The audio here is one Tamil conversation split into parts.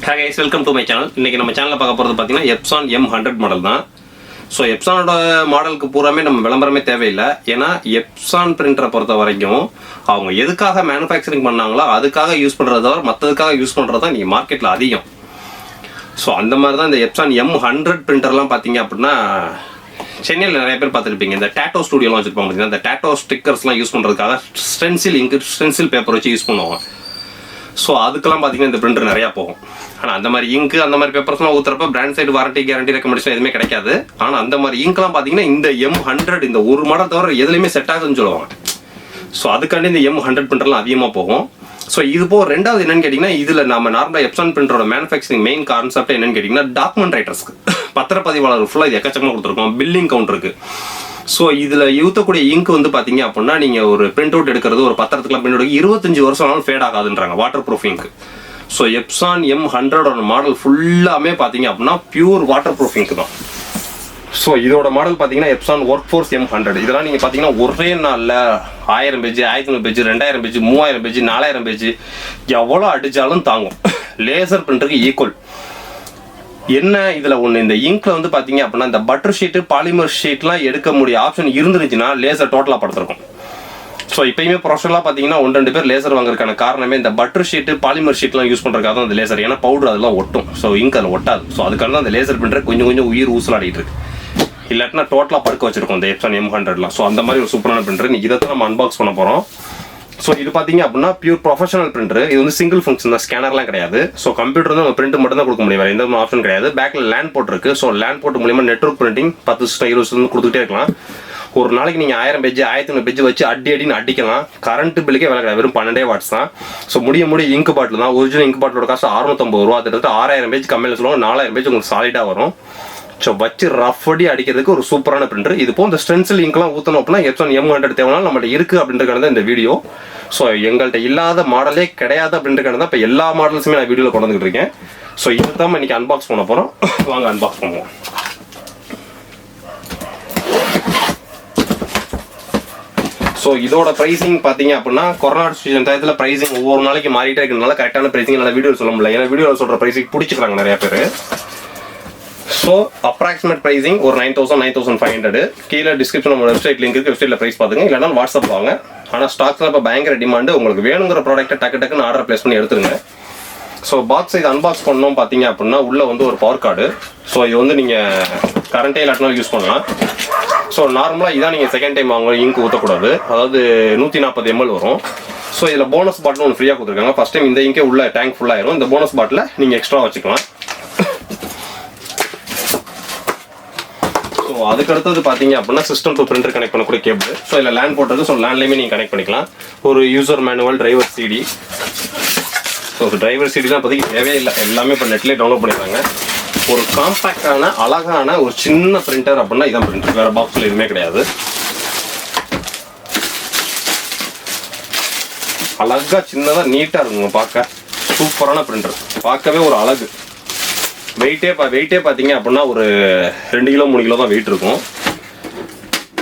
Hi guys, welcome to my channel. இன்னைக்கு நம்ம சேனல்ல பார்க்க போறது பாத்தீங்கன்னா Epson M100 மாடல் தான். சோ Epsonோட மாடலுக்கு பூராமே நம்ம விளம்பரமே தேவையில்லை. ஏன்னா Epson பிரிண்டரை பொறுத்த வரைக்கும் அவங்க எதுக்காக மேனுஃபேக்சரிங் பண்ணாங்களோ அதுக்காக யூஸ் பண்றத தவிர மற்றதுக்காக யூஸ் பண்றது தான் நீங்க மார்க்கெட்ல அதிகம். சோ அந்த மாதிரி தான் இந்த Epson M100 பிரிண்டர்லாம் பாத்தீங்க அப்படின்னா சென்னையில் நிறைய பேர் பார்த்துருப்பீங்க. இந்த டேட்டோ ஸ்டுடியோலாம் வச்சிருப்பாங்க பார்த்தீங்கன்னா இந்த டேட்டோ ஸ்டிக்கர்ஸ்லாம் யூஸ் பண்ணுறதுக்காக ஸ்டென்சில் இங்கு ஸ்டென்சில் பேப்பர் வச்சு யூஸ் பண்ணுவாங்க. ஸோ அதுக்கெல்லாம் பார்த்தீங்கன்னா இந்த பிரிண்டர் நிறையா போகும். ஆனால் அந்த மாதிரி இங்கு அந்த மாதிரி பேப்பர்ஸ்லாம் ஊற்றுறப்ப brand side warranty guarantee recommendation எதுவுமே கிடைக்காது. ஆனால் அந்த மாதிரி இங்க்லாம் பார்த்தீங்கன்னா இந்த M100 இந்த ஒரு மாடல் தவிர எதுலையுமே செட் ஆகுதுன்னு சொல்லுவாங்க. ஸோ அதுக்காண்டி இந்த M100 பிரிண்டர்லாம் அதிகமாக போகும். ஸோ இது போக ரெண்டாவது என்னன்னு கேட்டிங்கன்னா இதில் நம்ம நார்மலாக Epson பிரிண்டரோட மேனுஃபேக்சரிங் மெயின் கான்செப்ட் என்னன்னு கேட்டிங்கன்னா டாக்குமெண்ட் ரைட்டர்ஸ்க்கு பத்திரப்பதிவாளர் ஃபுல்லாக இது எக்கச்சக்கமாக கொடுத்துருக்கோம். பில்லிங் கவுண்டருக்கு. ஸோ இதில் ஊற்றக்கூடிய இங்க் வந்து பார்த்தீங்க அப்படின்னா நீங்கள் ஒரு பிரிண்ட் அவுட் எடுக்கிறது ஒரு பத்திரத்துக்குலாம் பிரிண்ட் அவுட் 25 வருஷம் ஆனாலும் ஃபேட் ஆகாதுன்றாங்க waterproof ink. So Epson M100 model ஃபுல்லாமே பார்த்தீங்க அப்படின்னா பியூர் வாட்டர் ப்ரூஃப் இங்க் தான். ஸோ இதோட மாடல் பார்த்தீங்கன்னா Epson Workforce M100 இதெல்லாம் நீங்கள் பார்த்தீங்கன்னா ஒரே நாளில் 1000 page 1500 page 2000 page 3000 page 4000 page எவ்வளோ அடித்தாலும் தாங்கும். லேசர் பிரிண்டருக்கு ஈக்குவல். என்ன இதில் ஒன்று இந்த இங்கில் வந்து பார்த்தீங்க அப்படின்னா இந்த பட்டர் ஷீட்டு பாலிமர் ஷீட்லாம் எடுக்க முடிய ஆப்ஷன் இருந்துருச்சுன்னா லேசர் டோட்டலாக படுத்திருக்கும். ஸோ இப்போயுமே ப்ரொஃபஷனலாக பார்த்தீங்கன்னா 1-2 பேர் லேசர் வாங்குறதுக்கான காரணமே இந்த பட்டர் ஷீட்டு பாலிமர் ஷீட்லாம் யூஸ் பண்ணுறதுக்காக தான் அந்த லேசர். ஏன்னா பவுடர் அதெல்லாம் ஒட்டும். ஸோ இங்க் அதில் ஒட்டாது. ஸோ அதுக்காக தான் அந்த லேசர் பிரிண்டர் கொஞ்சம் உயிர் ஊசலாடிட்டு இருக்கு. இல்லாட்டினா டோட்டலாக படுக்க வச்சிருக்கோம் இந்த Epson M100லாம். ஸோ அந்த மாதிரி ஒரு சூப்பரான பிரிண்டர் இன்னைக்கு இதை தான் நம்ம அன்பாக்ஸ் பண்ண போகிறோம். ஸோ இது பார்த்தீங்க அப்படின்னா பியூர் ப்ரொஃபஷனல் பிரிண்டர். இது வந்து சிங்கிள் ஃபங்க்ஷன் தான், ஸ்கேனர்லாம் கிடையாது. ஸோ கம்ப்யூட்டர் வந்து நம்ம பிரிண்ட் மட்டும் தான் கொடுக்க முடியும், வேறு எந்த ஆப்ஷன் கிடையாது. பேக்கில் லேண்ட் போர்ட் இருக்கு. ஸோ லேண்ட் போர்ட் மூலியமாக நெட்வொர்க் பிரிண்டிங் 10 20 கொடுத்துட்டே இருக்கலாம். ஒரு நாளைக்கு நீங்கள் 1000 பேஜ் 1500 பேஜ் வச்சு அடின்னு அடிக்கலாம். கரண்ட் பில்லுக்கே வேலை கிடையாது, வெறும் 12 வாட்ஸ் தான். ஸோ முடிய இங்க் பாட்டில் தான். ஒரிஜினல் இங்க் பாட்டிலோட காசு 650 ரூபா. கிட்டத்தட்ட 6000 பேஜ் கம்மியில் சொல்லுவாங்க. 4000 பேஜ் உங்களுக்கு சாலிடாக வரும். ஸோ வச்சு ரஃப் அடி அடிக்கிறதுக்கு ஒரு சூப்பரான பிரிண்டர். இது போல் இந்த ஸ்டென்சில் இங்க்லாம் ஊற்றணும் அப்படின்னா Epson M100 தேவைனாலும் நம்மகிட்ட இருக்குது அப்படின்றக்கான தான் இந்த வீடியோ. ஸோ எங்கள்கிட்ட இல்லாத மாடலே கிடையாது அப்படின்றக்கான தான் இப்போ எல்லா மாடல்ஸுமே நான் வீடியோவில் கொண்டு வந்துட்டு இருக்கேன். ஸோ இது தான் இன்னைக்கு அன்பாக்ஸ் பண்ண போகிறோம். வாங்க அன்பாக்ஸ் பண்ணுவோம். ஸோ இதோட ப்ரைஸிங் பார்த்தீங்க அப்படின்னா கொரோனா சிச்சுவேஷன் டயத்தில் ப்ரைஸிங் ஒவ்வொரு நாளைக்கு மாறிட்டே இருக்கிறதுனால கரெக்டான ப்ரைஸிங் என்னால் வீடியோ சொல்ல முடியல. ஏன்னா வீடியோவில் சொல்கிற ப்ரைஸிங் பிடிச்சிக்கிறாங்க நிறைய பேர். ஸோ அப்ராக்சிமேட் ப்ரைஸிங் ஒரு 9000 9500. கீழே டிஸ்கிரிப்ஷன் நம்ம வெப்சைட் லிங்க் இருக்குது, வெப்சைட்டில் ப்ரைஸ் பார்த்துங்க. இல்லைனா வாட்ஸ்அப் வாங்க. ஆனால் ஸ்டாக்ஸில் இப்போ பயங்கர டிமாண்டு. உங்களுக்கு வேணுங்கிற ப்ராடக்ட்டை டக்குன்னு ஆர்டர் ப்ளேஸ் பண்ணி எடுத்துருங்க. ஸோ பாக்ஸ் இது அன்பாக்ஸ் பண்ணோம் பார்த்தீங்க அப்படின்னா உள்ளே வந்து ஒரு பவர் கார்டு. ஸோ இது வந்து நீங்கள் கரண்ட்டே இல்லாட்டினாலும் யூஸ் பண்ணலாம். ஸோ நார்மலாக இதான் நீங்கள் செகண்ட் டைம் வாங்க இங்க் ஊற்றக்கூடாது. அதாவது 140 ml வரும். ஸோ இதில் போனஸ் பாட்டில் ஒன்று ஃப்ரீயாக கொடுத்துருக்காங்க. ஃபஸ்ட் டைம் இந்த இங்கே உள்ள டேங்க் ஃபுல்லாகிடும். இந்த போனஸ் பாட்டில் நீங்கள் எக்ஸ்ட்ரா வச்சுக்கலாம். ஸோ அதுக்கு அடுத்தது பார்த்தீங்க அப்படின்னா சிஸ்டம் டு பிரிண்டர் கனெக்ட் பண்ணக்கூடிய கேபிள். ஸோ இதில் லேண்ட் போட்டது. ஸோ லேண்ட்லேயுமே நீங்கள் கனெக்ட் பண்ணிக்கலாம். ஒரு user manual, driver CD. So driver சிடிலாம் இப்போதைக்கு தேவையே இல்லை, எல்லாமே இப்போ நெட்லேயே டவுன்லோட் பண்ணிடுறாங்க. ஒரு காம்பேக்டான அழகான ஒரு சின்ன பிரிண்டர் அப்படின்னா இதான் பிரிண்டர். வேறு பாக்ஸில் எதுவுமே கிடையாது. அழகாக சின்னதாக நீட்டாக இருக்குங்க பார்க்க. சூப்பரான பிரிண்டர், பார்க்கவே ஒரு அழகு. வெயிட்டே பார்த்தீங்க அப்படின்னா ஒரு 2 கிலோ 3 கிலோ தான் வெயிட் இருக்கும்.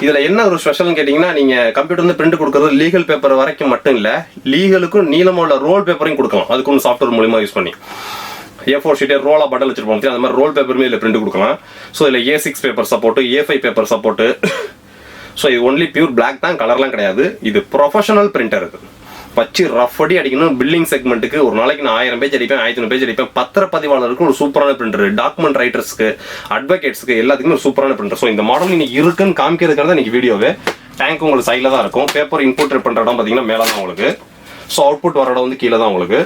இதில் என்ன ஒரு ஸ்பெஷல்னு கேட்டிங்கன்னா நீங்கள் கம்ப்யூட்டர் வந்து பிரிண்ட் கொடுக்குறது லீகல் பேப்பர் வரைக்கும் மட்டும் இல்லை, லீகலுக்கும் நீளமாக உள்ள ரோல் பேப்பரையும் கொடுக்கலாம். அதுக்கு ஒன்று சாஃப்ட்வேர் மூலிமா யூஸ் பண்ணி A4 ஷீட்டே ரோலாக பட்டன் வச்சுருப்போம். அந்த மாதிரி ரோல் பேப்பருமே இதில் பிரிண்ட் கொடுக்கலாம். ஸோ இதில் A6 paper support, A5 paper support. So இது ஒன்லி பியூர் பிளாக் தான், கலர்லாம் கிடையாது. இது ப்ரொஃபஷனல் பிரிண்டர். இது வச்சு ரஃப் அடி அடிக்கணும். பில்லிங் செக்மெண்ட்டுக்கு ஒரு நாளைக்கு நான் 1000 பேஜ் அடிப்பேன், 1500 பேஜ் அடிப்பேன். பத்திரப்பதிவாளருக்கு ஒரு சூப்பரான பிரிண்டர். டாக்குமெண்ட் ரைட்டர்ஸ்க்கு, அட்வொகேட்ஸ்க்கு எல்லாத்துக்குமே ஒரு சூப்பரான பிரிண்டர். ஸோ இந்த மாடல் இன்னைக்கு இருக்குன்னு காமிக்கிறதுக்காக தான் இன்னைக்கு வீடியோவே. டேங்க் உங்களுக்கு சைடில் தான் இருக்கும். பேப்பர் இன்புட் பண்ணுற இடம் பார்த்தீங்கன்னா மேலே தான் உங்களுக்கு. ஸோ அவுட்புட் வர இடம் வந்து கீழே தான் உங்களுக்கு.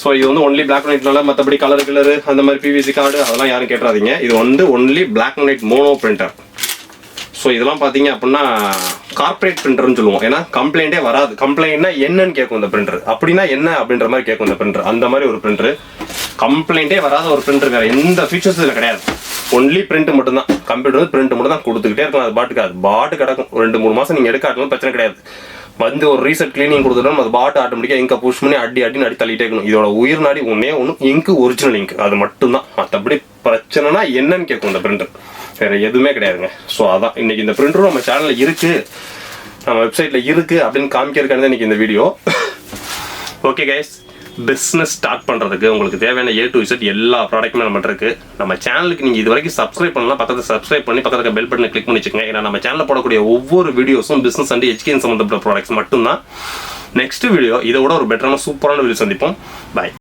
ஸோ இது வந்து ஒன்லி பிளாக் அண்ட் ஒயிட்னால மற்றபடி கலரு அந்த மாதிரி PVC கார்டு அதெல்லாம் யாரும் கேட்டுறாதீங்க. இது வந்து only black and white mono printer. So இதெல்லாம் பார்த்தீங்க அப்படின்னா கார்பரேட் பிரிண்டர்னு சொல்லுவோம். ஏன்னா கம்ப்ளைண்ட்டே வராது. கம்ப்ளைண்ட்னா என்னன்னு கேட்கும் இந்த பிரிண்டர். அப்படின்னா என்ன அப்படின்ற மாதிரி கேட்கும் இந்த பிரிண்டர். அந்த மாதிரி ஒரு பிரிண்டர். கம்ப்ளைண்ட்டே வராத ஒரு பிரிண்டர் வேறு எந்த ஃபீச்சர்ஸ் இதில் கிடையாது. ஒன்லி பிரிண்ட் மட்டும் தான். கம்ப்யூட்டர் வந்து பிரிண்ட் மட்டும் தான் கொடுத்துக்கிட்டே இருக்கலாம். அது பாட்டு கிடக்கும். 2-3 மாதம் நீங்கள் எடுக்காட்டாலும் பிரச்சனை கிடையாது. வந்து ஒரு ரீசெட் கிளீனிங் கொடுத்துட்டோம், அது பாட்டு ஆட்டோமேட்டிக்காக இங்கே புஷ் பண்ணி அடின்னு அடி தள்ளிட்டே இருக்கணும். இதோட உயிர் நாடி ஒன்றே இங்கு ஒரிஜினல் இங்க், அது மட்டும்தான். மற்றபடி பிரச்சனைனா என்னன்னு கேட்கும் இந்த பிரிண்டர். வேறு எதுவுமே கிடையாதுங்க. ஸோ அதான் இன்னைக்கு இந்த பிரிண்டரும் நம்ம சேனலில் இருக்குது, நம்ம வெப்சைட்டில் இருக்குது அப்படின்னு காமிக்கிறதுக்கான இன்னைக்கு இந்த video. Okay guys, business start பண்ணுறதுக்கு உங்களுக்கு தேவையான A to Z எல்லா ப்ராடக்ட்டுமே நம்மகிட்ட இருக்குது. நம்ம சேனலுக்கு நீங்கள் இது வரைக்கும் சப்ஸ்கிரைப் பண்ணலாம், பக்கத்தில் சப்ஸ்கிரைப் பண்ணி பக்கத்தில் பெல் பட்டனை கிளிக் பண்ணி வச்சுக்கோங்க. ஏன்னா நம்ம சேனலில் போடக்கூடிய ஒவ்வொரு வீடியோஸும் பிஸ்னஸ் அண்ட் எஜுகேஷன் சம்மந்தப்பட்ட ப்ராடக்ட்ஸ் மட்டும்தான். நெக்ஸ்ட் வீடியோ இதை விட ஒரு பெட்டரான சூப்பரான வீடியோ சந்திப்போம். பாய்.